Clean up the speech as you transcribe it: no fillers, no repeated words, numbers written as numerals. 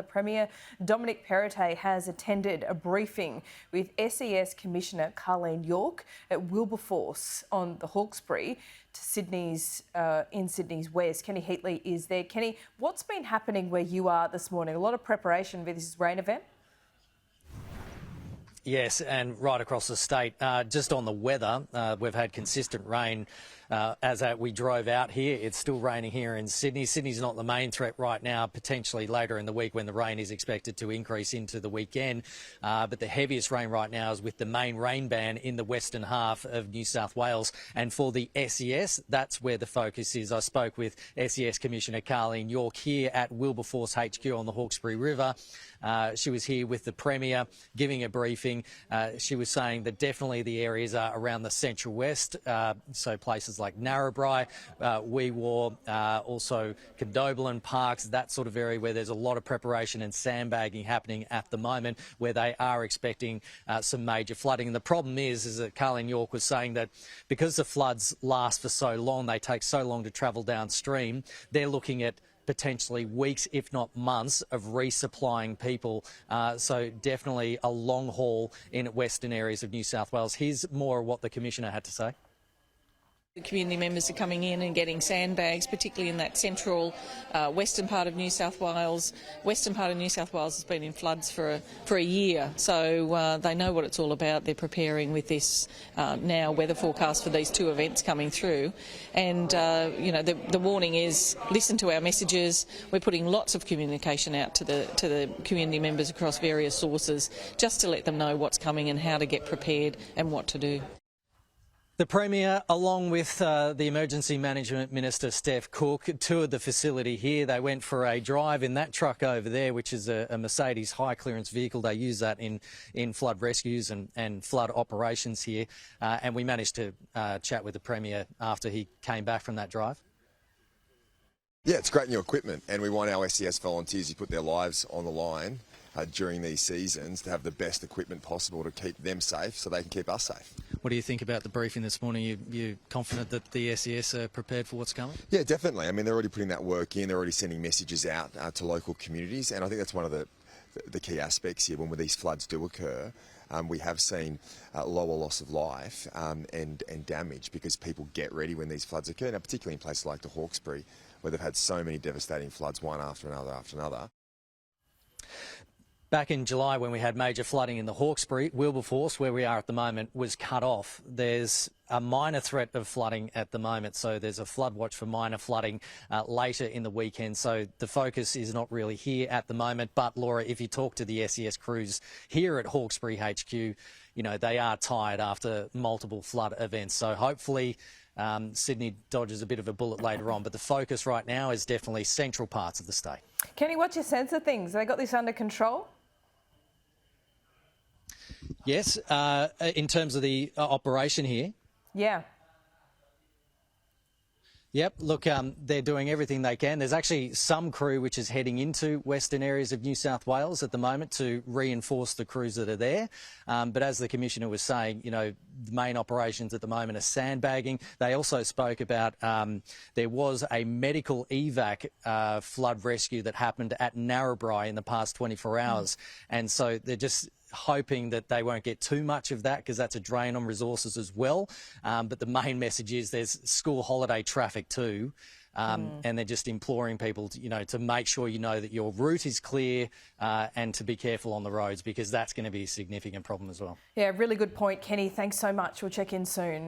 Premier Dominic Perrottet has attended a briefing with SES Commissioner Carlene York at Wilberforce on the Hawkesbury to in Sydney's west. Kenny Heatley is there. Kenny, what's been happening where you are this morning? A lot of preparation for this rain event? Yes, and right across the state. Just on the weather, we've had consistent rain as we drove out here. It's still raining here in Sydney. Sydney's not the main threat right now, potentially later in the week when the rain is expected to increase into the weekend. But the heaviest rain right now is with the main rain band in the western half of New South Wales. And for the SES, that's where the focus is. I spoke with SES Commissioner Carlene York here at Wilberforce HQ on the Hawkesbury River. She was here with the Premier giving a briefing. She was saying that definitely the areas are around the central west, so places like Narrabri, Wee Waa, also Condobolin, Parks, that sort of area where there's a lot of preparation and sandbagging happening at the moment, where they are expecting some major flooding. And the problem is that Carlene York was saying that because the floods last for so long, they take so long to travel downstream, they're looking at potentially weeks, if not months, of resupplying people. So definitely a long haul in western areas of New South Wales. Here's more of what the Commissioner had to say. The community members are coming in and getting sandbags, particularly in that central western part of New South Wales. Western part of New South Wales has been in floods for a year, so they know what it's all about. They're preparing with this now weather forecast for these two events coming through. And, you know, the warning is listen to our messages. We're putting lots of communication out to the community members across various sources just to let them know what's coming and how to get prepared and what to do. The Premier, along with the Emergency Management Minister, Steph Cook, toured the facility here. They went for a drive in that truck over there, which is a Mercedes high-clearance vehicle. They use that in flood rescues and flood operations here. And we managed to chat with the Premier after he came back from that drive. Yeah, it's great new equipment, and we want our SES volunteers who put their lives on the line during these seasons to have the best equipment possible to keep them safe so they can keep us safe. What do you think about the briefing this morning? You confident that the SES are prepared for what's coming? Yeah, definitely. I mean, they're already putting that work in. They're already sending messages out to local communities, and I think that's one of the key aspects here. When these floods do occur, we have seen lower loss of life and damage because people get ready when these floods occur, now particularly in places like the Hawkesbury, where they've had so many devastating floods, one after another after another. Back in July, when we had major flooding in the Hawkesbury, Wilberforce, where we are at the moment, was cut off. There's a minor threat of flooding at the moment, so there's a flood watch for minor flooding later in the weekend. So the focus is not really here at the moment. But, Laura, if you talk to the SES crews here at Hawkesbury HQ, you know, they are tired after multiple flood events. So hopefully Sydney dodges a bit of a bullet later on. But the focus right now is definitely central parts of the state. Kenny, what's your sense of things? Have they got this under control? Yes, in terms of the operation here. Yeah. Yep, look, they're doing everything they can. There's actually some crew which is heading into western areas of New South Wales at the moment to reinforce the crews that are there. But as the Commissioner was saying, you know, the main operations at the moment are sandbagging. They also spoke about there was a medical evac flood rescue that happened at Narrabri in the past 24 hours. And so they're just hoping that they won't get too much of that because that's a drain on resources as well. But the main message is there's school holiday traffic too. And they're just imploring people to, you know, to make sure you know that your route is clear and to be careful on the roads because that's going to be a significant problem as well. Yeah, really good point, Kenny. Thanks so much. We'll check in soon.